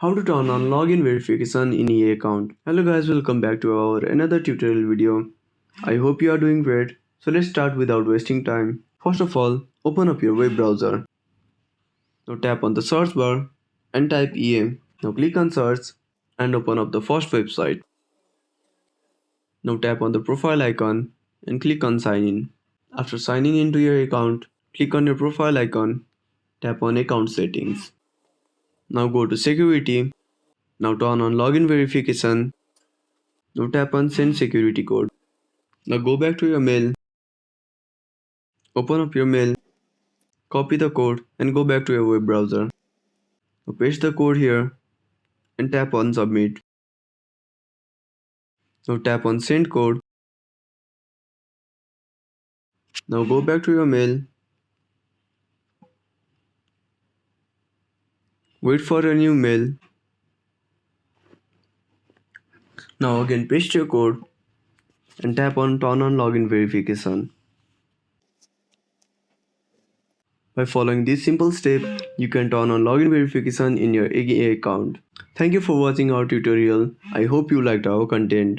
How to turn on login verification in EA account. Hello guys, welcome back to our another tutorial video. I hope you are doing great. So let's start without wasting time. First of all, open up your web browser. Now tap on the search bar and type EA. Now click on search and open up the first website. Now tap on the profile icon and click on sign in. After signing into your account, click on your profile icon, tap on account settings. Now go to security. Now turn on login verification. Now tap on send security code. Now go back to your mail, open up your mail, copy the code and go back to your web browser. Now paste the code here and tap on submit. Now tap on send code. Now go back to your mail, wait for a new mail. Now again paste your code and tap on turn on login verification. By following this simple step, you can turn on login verification in your AGA account. Thank you for watching our tutorial. I hope you liked our content.